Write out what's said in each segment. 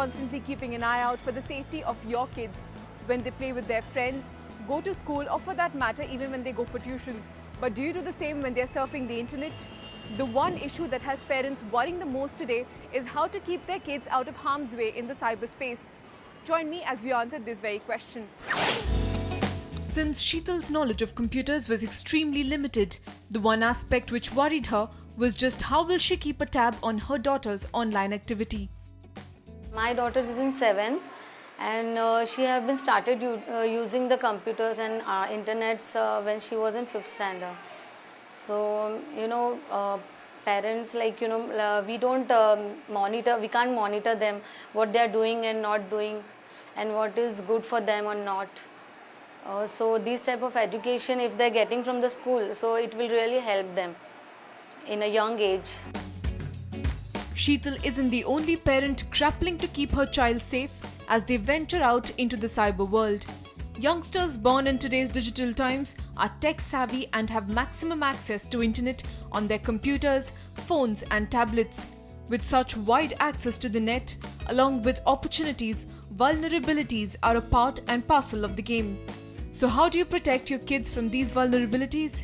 constantly keeping an eye out for the safety of your kids when they play with their friends, go to school, or for that matter, even when they go for tuitions. But do you do the same when they're surfing the internet? The one issue that has parents worrying the most today is how to keep their kids out of harm's way in the cyberspace. Join me as we answer this very question. Since Sheetal's knowledge of computers was extremely limited, the one aspect which worried her was just how will she keep a tab on her daughter's online activity. My daughter is in 7th and she have been started using the computers and internets when she was in 5th standard. So, parents we don't monitor, we can't monitor them, what they are doing and not doing and what is good for them or not. So these type of education, if they're getting from the school, so it will really help them in a young age. Sheetal isn't the only parent grappling to keep her child safe as they venture out into the cyber world. Youngsters born in today's digital times are tech savvy and have maximum access to internet on their computers, phones and tablets. With such wide access to the net, along with opportunities, vulnerabilities are a part and parcel of the game. So how do you protect your kids from these vulnerabilities?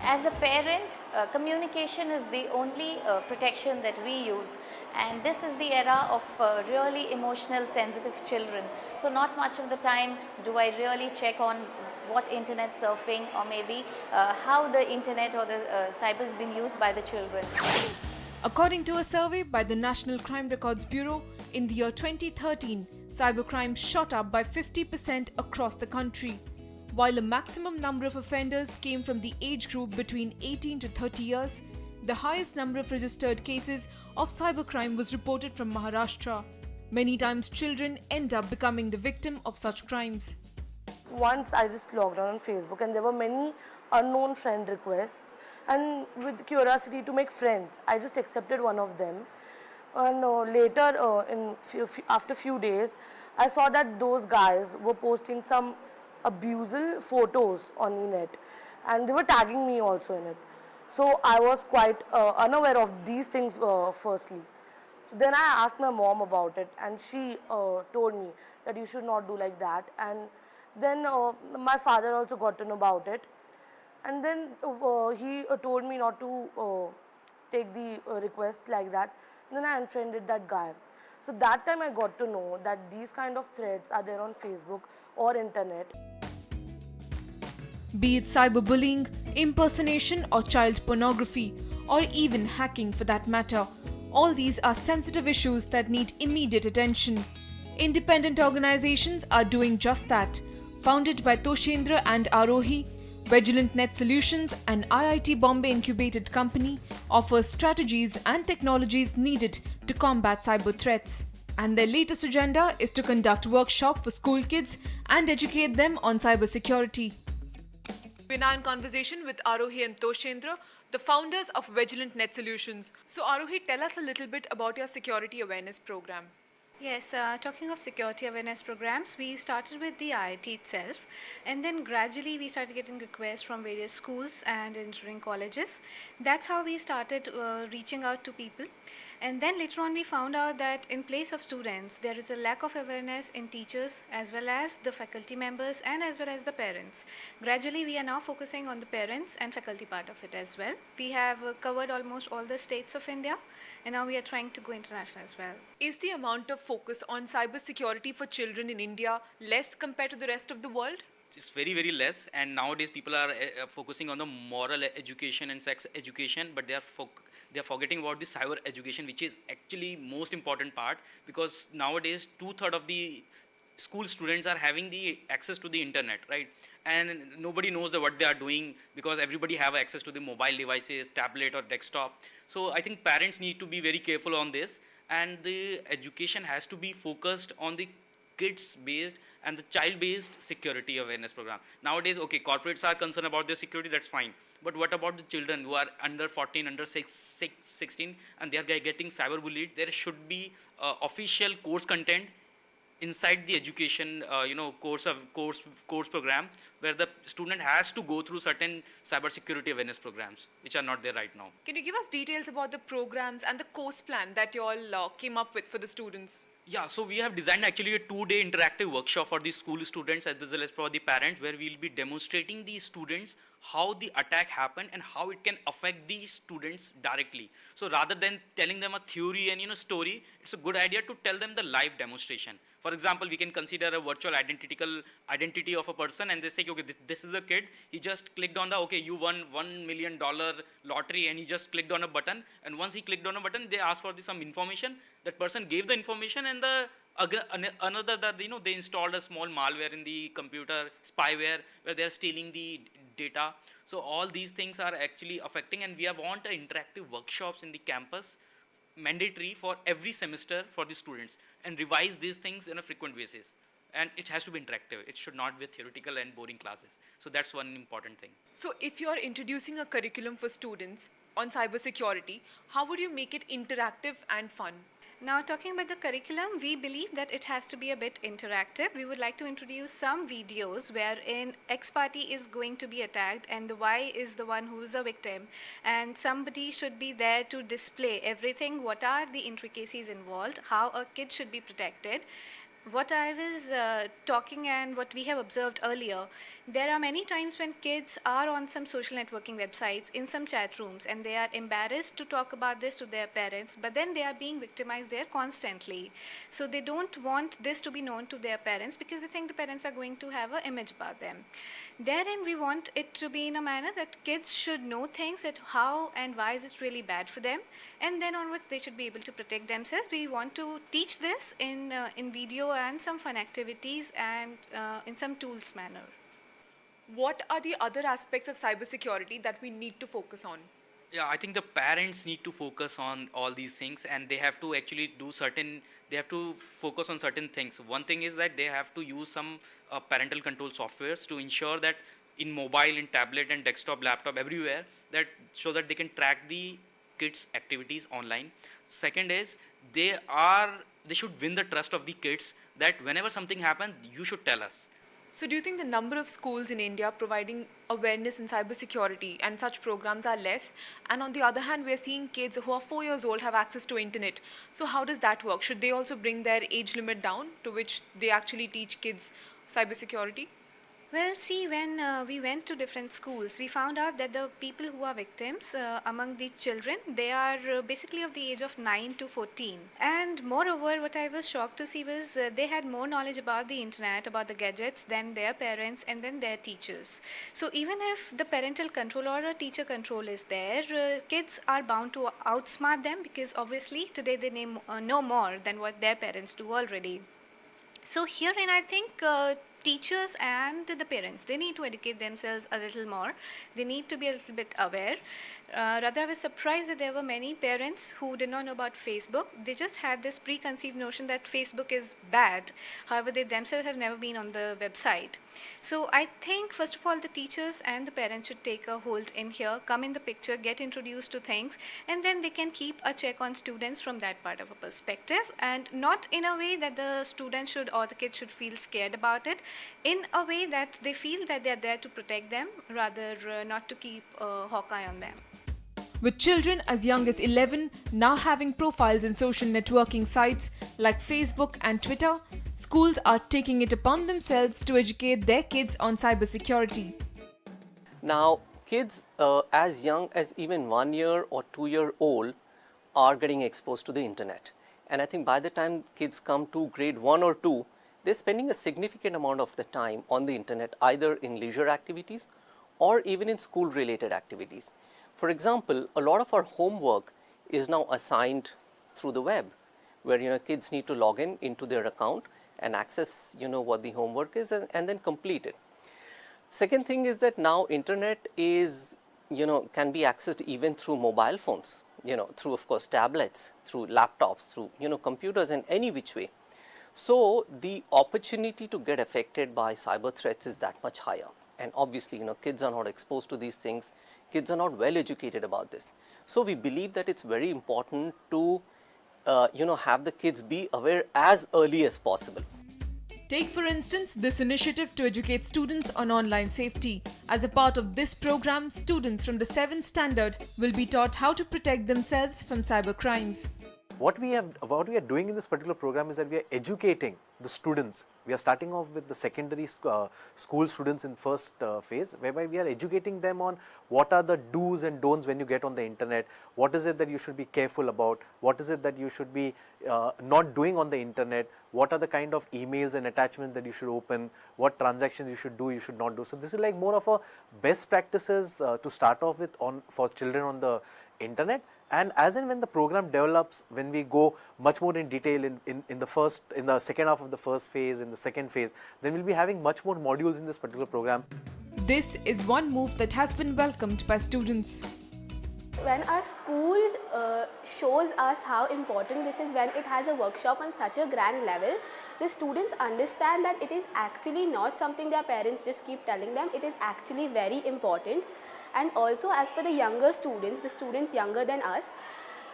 As a parent, communication is the only protection that we use, and this is the era of really emotional sensitive children. So not much of the time do I really check on what internet surfing or maybe how the internet or the cyber is being used by the children. According to a survey by the National Crime Records Bureau, in the year 2013, cybercrime shot up by 50% across the country. While a maximum number of offenders came from the age group between 18 to 30 years, the highest number of registered cases of cybercrime was reported from Maharashtra. Many times children end up becoming the victim of such crimes. Once I just logged on Facebook and there were many unknown friend requests, and with curiosity to make friends, I just accepted one of them. And later, after few days, I saw that those guys were posting some abusal photos on the net and they were tagging me also in it. So I was quite unaware of these things firstly. So then I asked my mom about it and she told me that you should not do like that. And then my father also got to know about it. And then he told me not to take the request like that. And then I unfriended that guy. So that time I got to know that these kind of threads are there on Facebook or internet. Be it cyberbullying, impersonation or child pornography, or even hacking for that matter, all these are sensitive issues that need immediate attention. Independent organizations are doing just that. Founded by Toshendra and Arohi, Vigilant Net Solutions, an IIT Bombay incubated company, offers strategies and technologies needed to combat cyber threats. And their latest agenda is to conduct workshops for school kids and educate them on cybersecurity. We're now in conversation with Arohi and Toshendra, the founders of Vigilant Net Solutions. So Arohi, tell us a little bit about your security awareness program. Yes, talking of security awareness programs, we started with the IIT itself, and then gradually we started getting requests from various schools and engineering colleges. That's how we started reaching out to people. And then later on we found out that in place of students, there is a lack of awareness in teachers as well as the faculty members and as well as the parents. Gradually we are now focusing on the parents and faculty part of it as well. We have covered almost all the states of India, and now we are trying to go international as well. Is the amount of focus on cybersecurity for children in India less compared to the rest of the world? It's very, very less, and nowadays people are focusing on the moral education and sex education, but they are forgetting about the cyber education, which is actually most important part, because nowadays 2/3 of the school students are having the access to the internet, right? And nobody knows what they are doing because everybody have access to the mobile devices, tablet or desktop. So I think parents need to be very careful on this, and the education has to be focused on the kids based and the child based security awareness program. Nowadays, okay, corporates are concerned about their security, that's fine, but what about the children who are under 14, under 16 and they are getting cyberbullied? There should be official course content inside the education course program, where the student has to go through certain cybersecurity awareness programs which are not there right now. Can you give us details about the programs and the course plan that you all came up with for the students? Yeah, so we have designed actually a 2-day interactive workshop for the school students as well as for the parents, where we'll be demonstrating the students how the attack happened and how it can affect the students directly. So rather than telling them a theory and story, it's a good idea to tell them the live demonstration. For example, we can consider a virtual identity of a person, and they say, okay, this is a kid. He just clicked on the, okay, you won $1 million lottery, and he just clicked on a button. And once he clicked on a button, they asked for some information. That person gave the information, and another that they installed a small malware in the computer, spyware, where they are stealing the data. So all these things are actually affecting, and we want interactive workshops in the campus, mandatory for every semester for the students, and revise these things on a frequent basis. And it has to be interactive. It should not be theoretical and boring classes. So that's one important thing. So if you're introducing a curriculum for students on cybersecurity, how would you make it interactive and fun? Now, talking about the curriculum, we believe that it has to be a bit interactive. We would like to introduce some videos wherein X party is going to be attacked and the Y is the one who's a victim, and somebody should be there to display everything, what are the intricacies involved, how a kid should be protected. What I was talking and what we have observed earlier, there are many times when kids are on some social networking websites, in some chat rooms, and they are embarrassed to talk about this to their parents, but then they are being victimized there constantly. So they don't want this to be known to their parents because they think the parents are going to have an image about them. Therein, we want it to be in a manner that kids should know things, that how and why is it really bad for them, and then onwards they should be able to protect themselves. We want to teach this in video and some fun activities and in some tools manner. What are the other aspects of cybersecurity that we need to focus on? Yeah, I think the parents need to focus on all these things, and they have to actually they have to focus on certain things. One thing is that they have to use some parental control softwares to ensure that in mobile, in tablet and desktop, laptop, everywhere, that so that they can track the kids' activities online. Second is they should win the trust of the kids, that whenever something happens, you should tell us. So do you think the number of schools in India providing awareness in cybersecurity and such programs are less? And on the other hand, we are seeing kids who are 4 years old have access to internet. So how does that work? Should they also bring their age limit down to which they actually teach kids cybersecurity? Well, see, when we went to different schools, we found out that the people who are victims among the children, they are basically of the age of 9 to 14. And moreover, what I was shocked to see was they had more knowledge about the internet, about the gadgets than their parents and then their teachers. So even if the parental control or a teacher control is there, kids are bound to outsmart them because obviously today they know more than what their parents do already. So herein I think teachers and the parents, they need to educate themselves a little more. They need to be a little bit aware. Rather, I was surprised that there were many parents who did not know about Facebook. They just had this preconceived notion that Facebook is bad. However, they themselves have never been on the website. So I think, first of all, the teachers and the parents should take a hold in here, come in the picture, get introduced to things, and then they can keep a check on students from that part of a perspective, and not in a way that the student should or the kid should feel scared about it, in a way that they feel that they are there to protect them, rather not to keep a hawk eye on them. With children as young as 11 now having profiles in social networking sites like Facebook and Twitter, schools are taking it upon themselves to educate their kids on cybersecurity. Now, kids as young as even 1 year or 2 year old are getting exposed to the internet. And I think by the time kids come to grade 1 or 2, they're spending a significant amount of the time on the internet, either in leisure activities or even in school related activities. For example, a lot of our homework is now assigned through the web, where kids need to log into their account and access what the homework is and then complete it. Second thing is that now internet is can be accessed even through mobile phones, through of course tablets, through laptops, through computers, in any which way. So the opportunity to get affected by cyber threats is that much higher. And obviously, kids are not exposed to these things. Kids are not well educated about this. So we believe that it's very important to, have the kids be aware as early as possible. Take for instance this initiative to educate students on online safety. As a part of this program, students from the 7th standard will be taught how to protect themselves from cyber crimes. What we are doing in this particular program is that we are educating the students. We are starting off with the secondary school students in first phase, whereby we are educating them on what are the do's and don'ts when you get on the internet, what is it that you should be careful about, what is it that you should be not doing on the internet, what are the kind of emails and attachments that you should open, what transactions you should do, you should not do. So this is like more of a best practices to start off with for children on the internet. And as and when the program develops, when we go much more in detail in the second half of the first phase, in the second phase, then we'll be having much more modules in this particular program. This is one move that has been welcomed by students. When our school shows us how important this is, when it has a workshop on such a grand level, the students understand that it is actually not something their parents just keep telling them, it is actually very important. And also, as for the younger students, the students younger than us,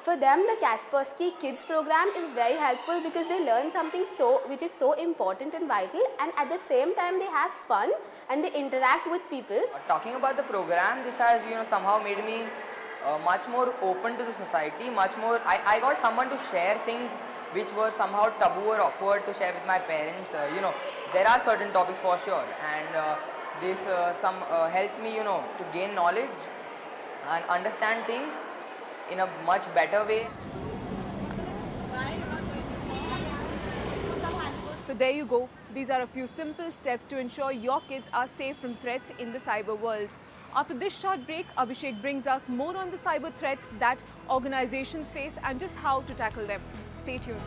for them the Kaspersky Kids program is very helpful because they learn something which is so important and vital, and at the same time they have fun and they interact with people. Talking about the program, this has somehow made me much more open to the society, much more, I got someone to share things which were somehow taboo or awkward to share with my parents. There are certain topics for sure, and this helped me to gain knowledge and understand things in a much better way. So there you go. These are a few simple steps to ensure your kids are safe from threats in the cyber world. After this short break, Abhishek brings us more on the cyber threats that organizations face and just how to tackle them. Stay tuned.